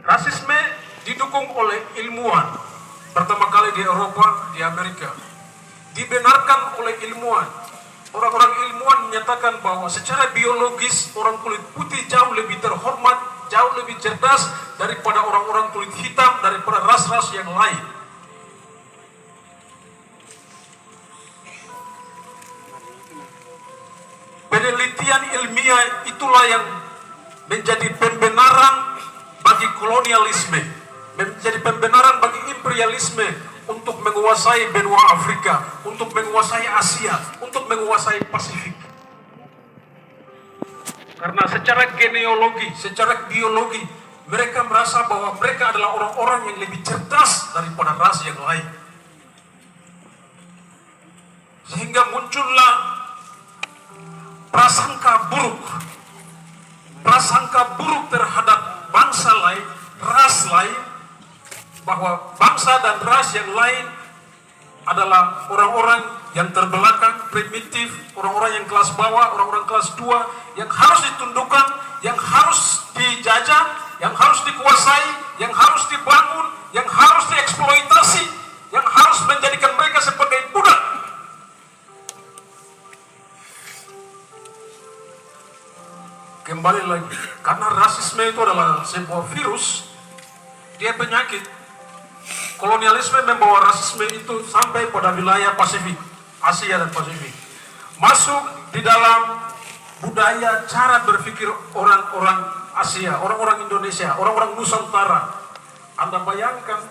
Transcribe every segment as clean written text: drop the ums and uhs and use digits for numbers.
Rasisme didukung oleh ilmuwan. Pertama kali di Eropa, di Amerika. Dibenarkan oleh ilmuwan. Orang-orang ilmuwan menyatakan bahwa secara biologis orang kulit putih jauh lebih terhormat, jauh lebih cerdas daripada orang-orang kulit hitam, daripada ras-ras yang lain. Penelitian ilmiah itulah yang menjadi pembenaran bagi kolonialisme, menjadi pembenaran bagi imperialisme untuk menguasai benua Afrika, untuk menguasai Asia, untuk menguasai Pasifik. Karena secara genealogi, secara biologi, mereka merasa bahwa mereka adalah orang-orang yang lebih cerdas daripada ras yang lain. Sehingga muncullah prasangka buruk terhadap bangsa lain, ras lain, bahwa bangsa dan ras yang lain adalah orang-orang yang terbelakang, primitif, orang-orang yang kelas bawah, orang-orang kelas 2, yang harus ditundukkan, yang harus dijajah, yang harus dikuasai, yang harus dibangun, yang harus dieksploitasi, yang harus menjadikan mereka sebagai budak. Kembali lagi, karena rasisme itu adalah sebuah virus, dia penyakit. Kolonialisme membawa rasisme itu sampai pada wilayah Pasifik, Asia dan Pasifik. Masuk di dalam budaya cara berpikir orang-orang Asia, orang-orang Indonesia, orang-orang Nusantara. Anda bayangkan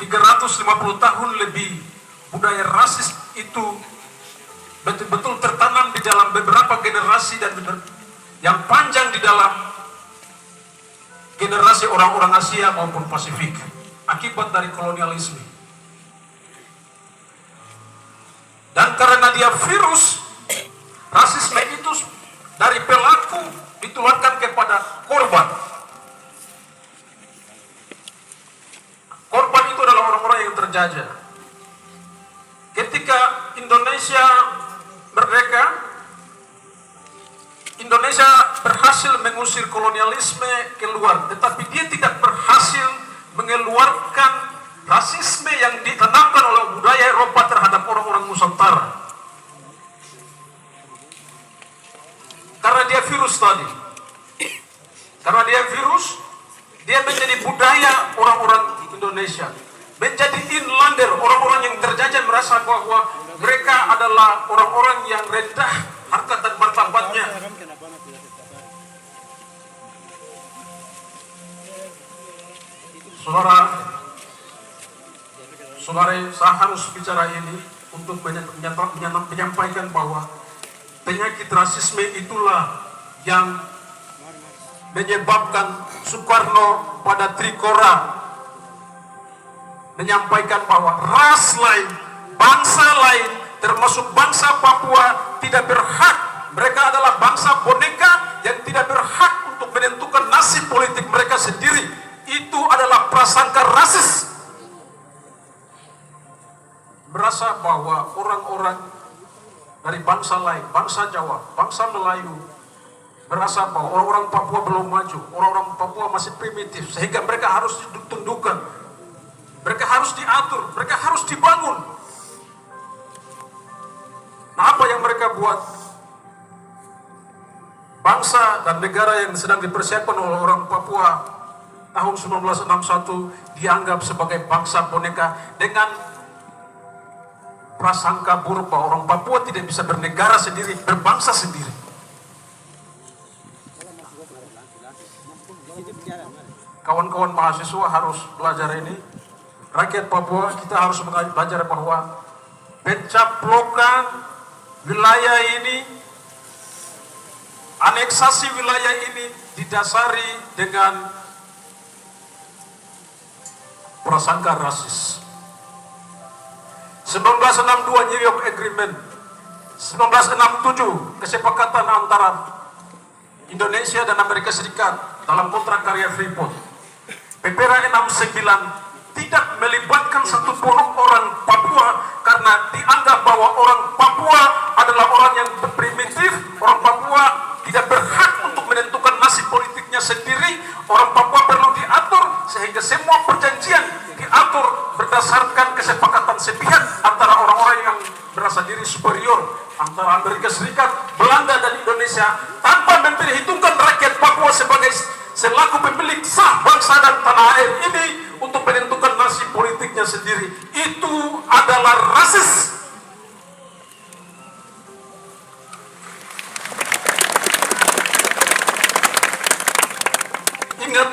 350 tahun lebih budaya rasis itu betul-betul tertanam di dalam beberapa generasi dan yang panjang di dalam generasi orang-orang Asia maupun Pasifik akibat dari kolonialisme. Dan karena dia virus, rasisme itu dari pelaku ditularkan kepada korban. Korban itu adalah orang-orang yang terjajah. Ketika Indonesia merdeka, Indonesia berhasil mengusir kolonialisme keluar, tetapi dia tidak berhasil mengeluarkan rasisme yang ditanamkan oleh budaya Eropa terhadap orang-orang Nusantara. Karena dia virus tadi. Karena dia virus, dia menjadi budaya orang-orang Indonesia. Menjadi inlander, orang-orang yang terjajah merasa bahwa mereka adalah orang-orang yang rendah harkat dan martabatnya. Saudara, saya harus bicara ini untuk menyampaikan bahwa penyakit rasisme itulah yang menyebabkan Soekarno pada Trikora menyampaikan bahwa ras lain, bangsa lain, termasuk bangsa Papua tidak berhak. Mereka adalah bangsa boneka yang tidak berhak untuk menentukan nasib politik mereka sendiri. Itu adalah prasangka rasis. Merasa bahwa orang-orang dari bangsa lain, bangsa Jawa, bangsa Melayu, merasa bahwa orang-orang Papua belum maju, orang-orang Papua masih primitif, sehingga mereka harus ditundukkan. Mereka harus diatur, mereka harus dibangun. Nah, apa yang mereka buat? Bangsa dan negara yang sedang dipersiapkan oleh orang Papua tahun 1961 dianggap sebagai bangsa boneka dengan prasangka buruk bahwa orang Papua tidak bisa bernegara sendiri, berbangsa sendiri. Kawan-kawan mahasiswa harus belajar ini. Rakyat Papua, kita harus belajar bahwa pencaplokan wilayah ini, aneksasi wilayah ini didasari dengan prasangka rasis. 1962 New York Agreement, 1967 kesepakatan antara Indonesia dan Amerika Serikat dalam kontrak karya Freeport. PPRA 69 tidak melibatkan satupun orang Papua karena dianggap bahwa orang Papua adalah orang yang primitif, orang Papua tidak berhak untuk menentukan nasib politik politiknya sendiri. Orang Papua perlu diatur sehingga semua perjanjian diatur berdasarkan kesepakatan sepihak antara orang-orang yang merasa diri superior, antara Amerika Serikat, Belanda dan Indonesia, tanpa memperhitungkan rakyat Papua sebagai selaku pemilik sah bangsa dan tanah air ini untuk menentukan nasib politiknya sendiri. Itu adalah rasis. Ingat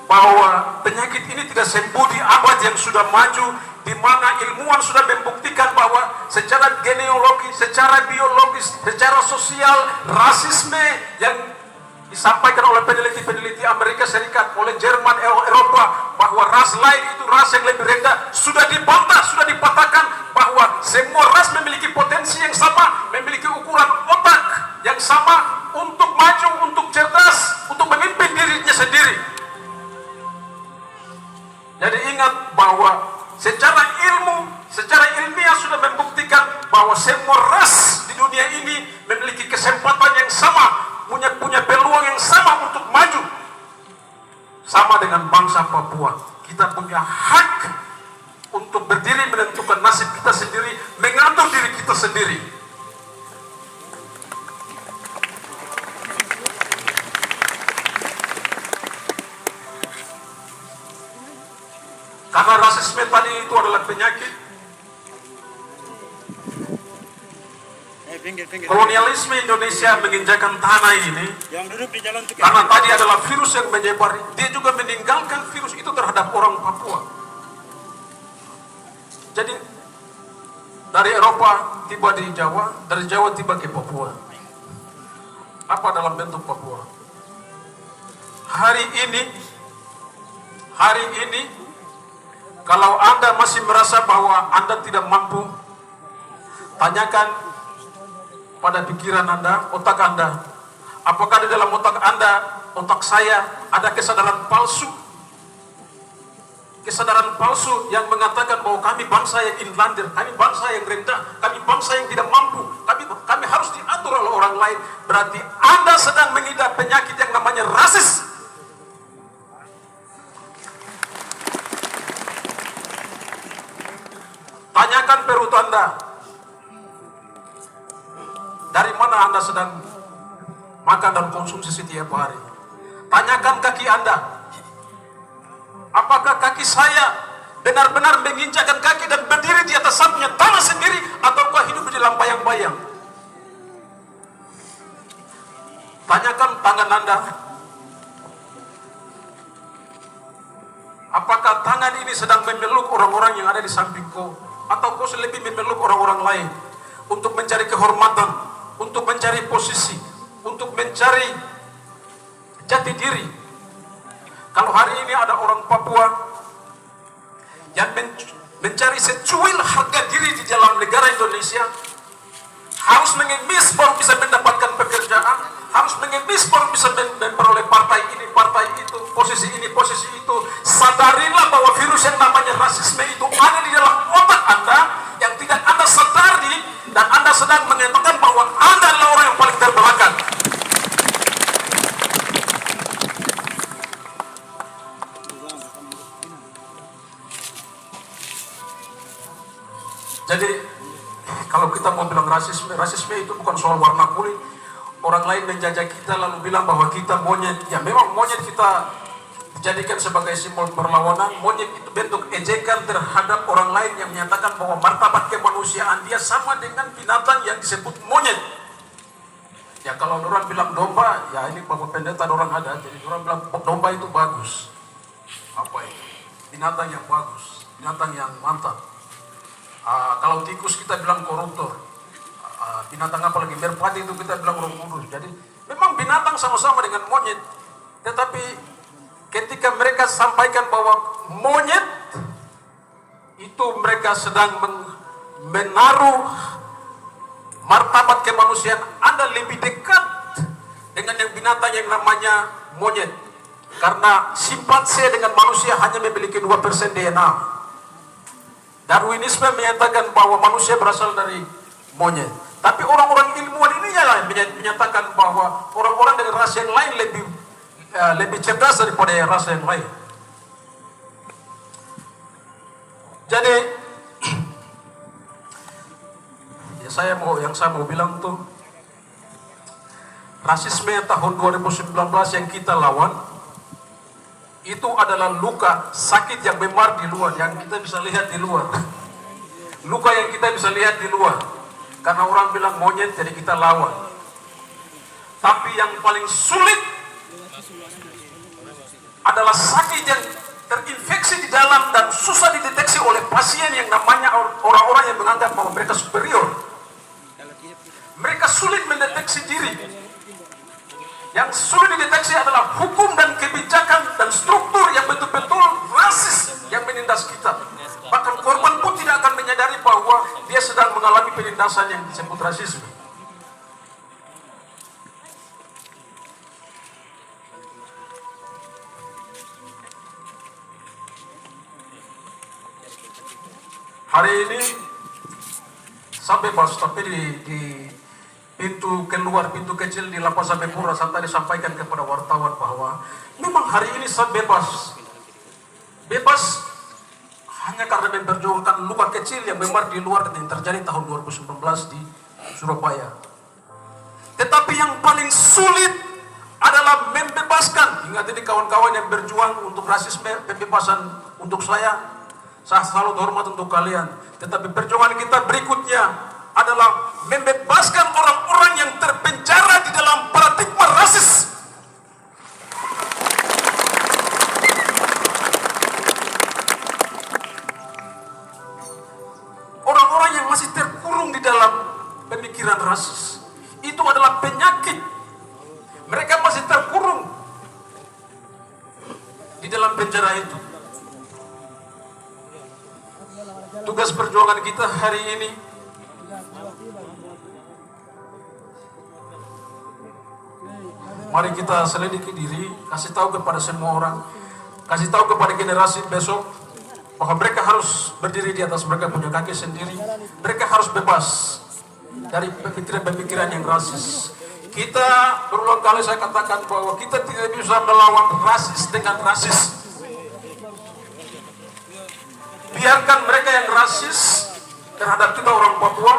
bahwa penyakit ini tidak sembuh di abad yang sudah maju, di mana ilmuwan sudah membuktikan bahwa secara genealogi, secara biologis, secara sosial, rasisme yang disampaikan oleh peneliti-peneliti Amerika Serikat, oleh Jerman, Eropa, bahwa ras lain itu ras yang lebih rendah, sudah dibantah, sudah dipatahkan bahwa semua ras memiliki potensi yang sama, memiliki ukuran otak yang sama untuk maju, untuk cerdas, untuk memimpin dirinya sendiri. Jadi ingat bahwa secara ilmu, secara ilmiah sudah membuktikan bahwa semua ras di dunia ini memiliki kesempatan yang sama, punya peluang yang sama untuk maju. Sama dengan bangsa Papua, kita punya hak untuk berdiri menentukan nasib kita sendiri, mengatur diri kita sendiri. Karena rasisme tadi itu adalah penyakit. Kolonialisme Indonesia menginjakan tanah ini karena tadi adalah virus yang menyebar. Dia juga meninggalkan virus itu terhadap orang Papua. Jadi dari Eropa tiba di Jawa, dari Jawa tiba ke Papua. Apa dalam bentuk Papua? Hari ini kalau Anda masih merasa bahwa Anda tidak mampu, tanyakan pada pikiran Anda, otak Anda. Apakah di dalam otak Anda, otak saya, ada kesadaran palsu? Kesadaran palsu yang mengatakan bahwa kami bangsa yang inlander, kami bangsa yang rendah, kami bangsa yang tidak mampu, kami harus diatur oleh orang lain. Berarti Anda sedang mengidap penyakit yang namanya rasis. Tanyakan perut Anda, dari mana Anda sedang makan dan konsumsi setiap hari. Tanyakan kaki Anda, apakah kaki saya benar-benar menginjakkan kaki dan berdiri di atas sampingnya tanah sendiri, ataukah hidup di dalam bayang-bayang? Tanyakan tangan Anda, apakah tangan ini sedang memeluk orang-orang yang ada di samping kau, atau kau lebih memeluk orang-orang lain untuk mencari kehormatan, untuk mencari posisi, untuk mencari jati diri. Kalau hari ini ada orang Papua yang mencari secuil harga diri di dalam negara Indonesia, harus mengemis baru bisa mendapatkan pekerjaan, harus mengemis baru bisa memperoleh partai ini, partai itu, posisi ini, posisi itu. Sadarilah bahwa virus yang namanya rasisme itu ada di dalam otak Anda yang tidak Anda sadari, dan Anda sedang mengatakan bahwa Anda adalah orang yang paling terbelakang. Jadi kalau kita mau bilang rasisme itu bukan soal warna kulit. Orang lain menjajah kita lalu bilang bahwa kita monyet. Ya memang monyet kita dijadikan sebagai simbol perlawanan. Monyet itu bentuk ejekan terhadap orang lain yang menyatakan bahwa martabat kemanusiaan dia sama dengan binatang yang disebut monyet. Ya kalau orang bilang domba, ya ini Bapak Pendeta orang ada, jadi orang bilang domba itu bagus. Apa itu? Binatang yang bagus, binatang yang mantap. Kalau tikus kita bilang koruptor. Binatang apa lagi, merpati itu kita bilang Roh Kudus. Jadi memang binatang sama-sama dengan monyet. Tetapi ketika mereka sampaikan bahwa monyet itu mereka sedang menaruh martabat kemanusiaan, Anda lebih dekat dengan yang binatang yang namanya monyet. Karena simpatse dengan manusia hanya memiliki 2% DNA. Darwinisme menyatakan bahwa manusia berasal dari monyet. Tapi orang-orang ilmuwan ini menyatakan bahwa orang-orang dengan ras yang lain lebih cerdas daripada ras yang lain. Jadi yang saya mau bilang tuh, rasisme tahun 2019 yang kita lawan itu adalah luka sakit yang memar di luar, yang kita bisa lihat di luar. Luka yang kita bisa lihat di luar. Karena orang bilang monyet, jadi kita lawan. Tapi yang paling sulit adalah sakit yang terinfeksi di dalam dan susah dideteksi oleh pasien yang namanya orang-orang yang menganggap bahwa mereka superior. Mereka sulit mendeteksi diri. Yang sulit dideteksi adalah hukum dan kebijakan dan struktur yang betul-betul rasis yang menindas kita. Bahkan korban pun tidak akan menyadari bahwa dia sedang mengalami penindasan yang disebut rasisme. Hari ini saya bebas, tapi di pintu keluar, pintu kecil di Lapas Sapepura, saya tadi sampaikan kepada wartawan bahwa memang hari ini saya bebas. Bebas hanya karena memperjuangkan luka kecil yang memang di luar yang terjadi tahun 2019 di Surabaya. Tetapi yang paling sulit adalah membebaskan. Ingat ini kawan-kawan yang berjuang untuk rasisme, pembebasan untuk saya selalu hormat untuk kalian. Tetapi perjuangan kita berikutnya adalah membebaskan orang-orang yang terpenjara di dalam paradigma rasis. Orang-orang yang masih terkurung di dalam pemikiran rasis. Itu adalah penyakit. Mereka masih terkurung di dalam penjara itu. Tugas perjuangan kita hari ini mari kita selidiki diri, kasih tahu kepada semua orang, kasih tahu kepada generasi besok bahwa mereka harus berdiri di atas mereka punya kaki sendiri. Mereka harus bebas dari pemikiran-pemikiran yang rasis. Kita berulang kali saya katakan bahwa kita tidak bisa melawan rasis dengan rasis. Biarkan mereka yang rasis terhadap kita orang Papua,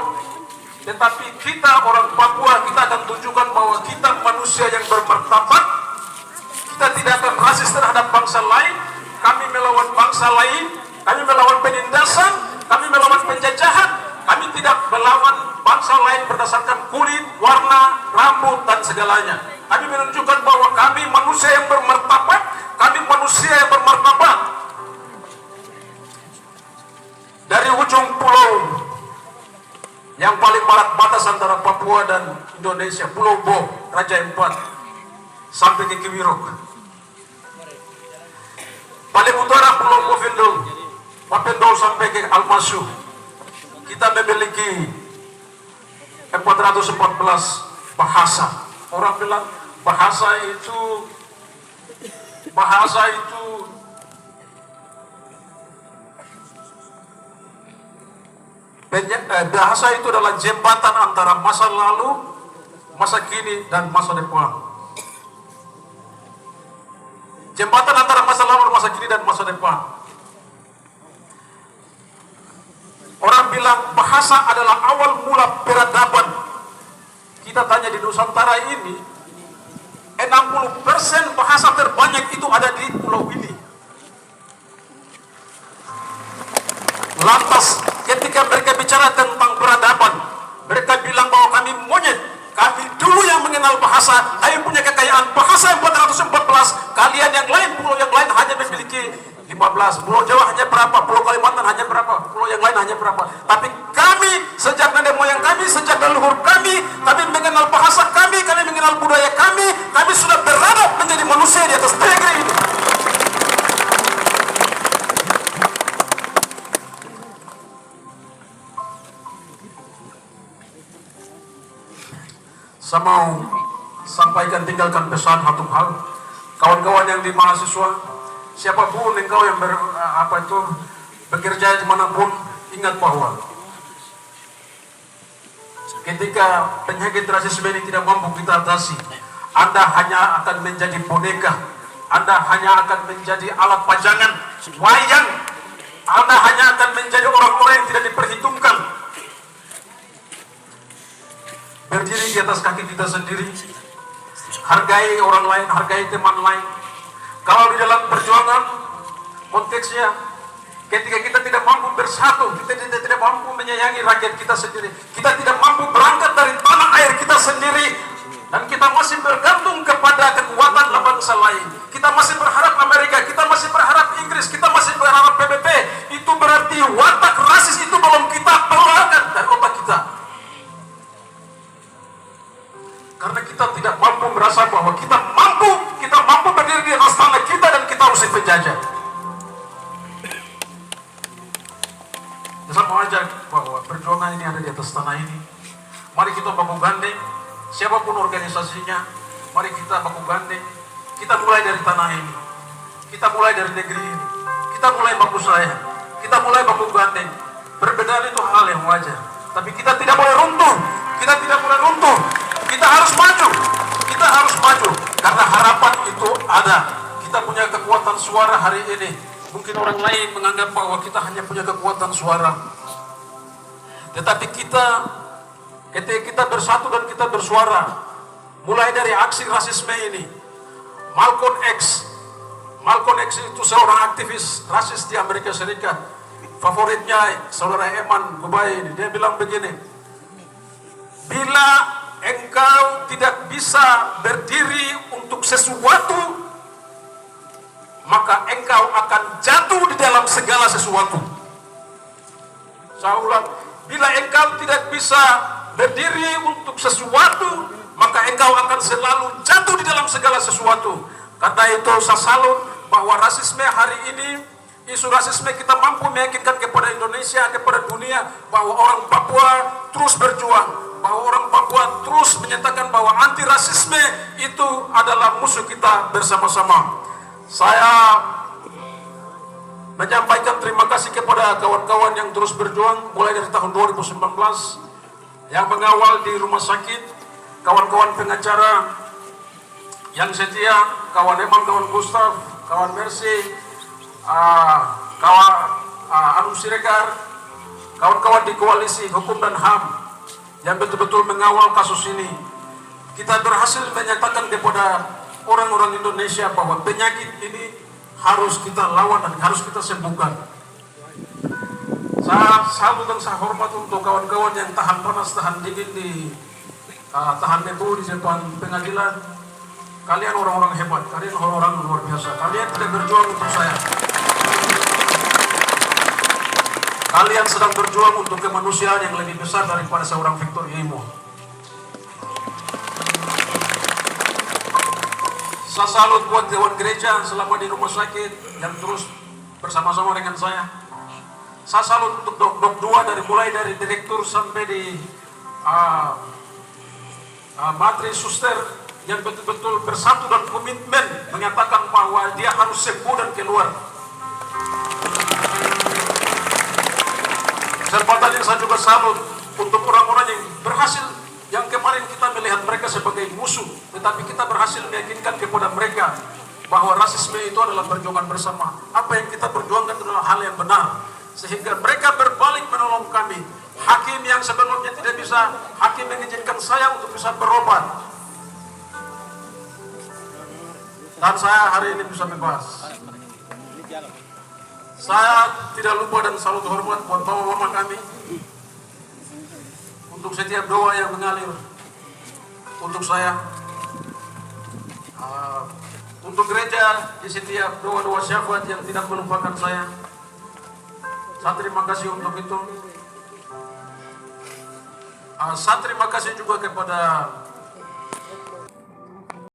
tetapi kita orang Papua, kita akan tunjukkan bahwa kita manusia yang bermartabat. Kita tidak akan rasis terhadap bangsa lain. Kami melawan bangsa lain, kami melawan penindasan, kami melawan penjajahan. Kami tidak melawan bangsa lain berdasarkan kulit, warna, rambut, dan segalanya. Kami menunjukkan bahwa kami manusia yang bermartabat, kami manusia yang bermartabat. Dari ujung pulau yang paling barat batas antara Papua dan Indonesia, Pulau Bo, Raja Empat, sampai ke Kiwirok. Paling utara Pulau Bovendol, Papendol sampai ke Almasu. Kita memiliki 414 bahasa. Orang bilang bahasa itu bahasa itu adalah jembatan antara masa lalu, masa kini, dan masa depan. Jembatan antara masa lalu, masa kini, dan masa depan. Orang bilang bahasa adalah awal mula peradaban. Kita tanya di Nusantara ini, 60% bahasa terbanyak itu ada di pulau ini. Lantas ketika mereka bicara tentang peradaban, mereka bilang bahwa kami monyet. Kami dulu yang mengenal bahasa, kami punya kekayaan bahasa 414. Kalian yang lain, pulau yang lain hanya memiliki 15. Pulau Jawa hanya berapa, Pulau Kalimantan hanya berapa, pulau yang lain hanya berapa. Tapi kami, sejak nenek moyang kami, sejak leluhur kami mengenal bahasa kami mengenal budaya kami sudah beradab menjadi manusia di atas negeri ini. Saya mau sampaikan, tinggalkan pesan satu hal. Kawan-kawan yang di mahasiswa, siapapun engkau yang bekerja dimanapun, ingat bahwa ketika penyakit rasisme ini tidak mampu kita atasi, Anda hanya akan menjadi bodoh. boneka. Anda hanya akan menjadi alat pajangan, wayang. Anda hanya akan menjadi orang-orang yang tidak diperhitungkan. Berdiri di atas kaki kita sendiri, hargai orang lain, hargai teman lain. Kalau di dalam perjuangan, konteksnya, ketika kita tidak mampu bersatu, kita tidak mampu menyayangi rakyat kita sendiri, kita tidak mampu berangkat dari tanah air kita sendiri, dan kita masih bergantung kepada kekuatan bangsa lain. Kita masih berharap Amerika, kita masih berharap Inggris, kita masih berharap PBB. Itu berarti watak rasis itu belum kita keluarkan dari otak kita. Karena kita tidak mampu merasa bahwa kita mampu berdiri di atas tanah kita dan kita harus penjajah. Saya mau ajak bahwa perjuangan ini ada di atas tanah ini. Mari kita baku gandeng, siapapun organisasinya, mari kita baku gandeng. Kita mulai dari tanah ini, kita mulai dari negeri ini, kita mulai baku sayang, kita mulai baku gandeng. Perbedaan itu hal yang wajar, tapi kita tidak boleh runtuh, kita tidak boleh runtuh. Kita harus maju, kita harus maju, karena harapan itu ada. Kita punya kekuatan suara hari ini. Mungkin orang lain menganggap bahwa kita hanya punya kekuatan suara, tetapi kita, ketika kita bersatu dan kita bersuara, mulai dari aksi rasisme ini. Malcolm X itu seorang aktivis rasis di Amerika Serikat. Favoritnya saudara Eman Gubai ini, dia bilang begini: bila engkau tidak bisa berdiri untuk sesuatu, maka engkau akan jatuh di dalam segala sesuatu. Saya ulang, bila engkau tidak bisa berdiri untuk sesuatu, maka engkau akan selalu jatuh di dalam segala sesuatu. Karena itu saya salut bahwa rasisme hari ini, isu rasisme kita mampu meyakinkan kepada Indonesia, kepada dunia, bahwa orang Papua terus berjuang, bahwa orang Papua terus menyatakan bahwa anti rasisme itu adalah musuh kita bersama-sama. Saya menyampaikan terima kasih kepada kawan-kawan yang terus berjuang mulai dari tahun 2019, yang mengawal di rumah sakit, kawan-kawan pengacara yang setia, kawan Eman, kawan Gustav, kawan Mercy, kawan Anu Siregar, kawan-kawan di koalisi hukum dan HAM yang betul-betul mengawal kasus ini. Kita berhasil menyatakan kepada orang-orang Indonesia bahwa penyakit ini harus kita lawan dan harus kita sembuhkan. Saya salut dan saya hormat untuk kawan-kawan yang tahan panas, tahan dingin tahan debu di depan pengadilan. Kalian orang-orang hebat, kalian orang-orang luar biasa. Kalian tidak berjuang untuk saya. Kalian sedang berjuang untuk kemanusiaan yang lebih besar daripada seorang Victor Imo. Saya salut buat dewan gereja selama di rumah sakit yang terus bersama-sama dengan saya. Saya salut untuk dok-dok dua mulai dari direktur sampai di materi suster yang betul-betul bersatu dan komitmen menyatakan bahwa dia harus sembuh dan keluar. Kesempatan yang saya juga salut untuk orang-orang yang berhasil, yang kemarin kita melihat mereka sebagai musuh, tetapi kita berhasil meyakinkan kepada mereka bahwa rasisme itu adalah perjuangan bersama. Apa yang kita perjuangkan adalah hal yang benar, sehingga mereka berbalik menolong kami. Hakim yang sebelumnya tidak bisa, hakim mengizinkan saya untuk bisa berobat, dan saya hari ini bisa bebas. Saya tidak lupa dan salut hormat buat bapak-bapak kami untuk setiap doa yang mengalir untuk saya, untuk gereja di setiap doa-doa syafaat yang tidak melupakan saya. Saya terima kasih untuk itu. Saya terima kasih juga kepada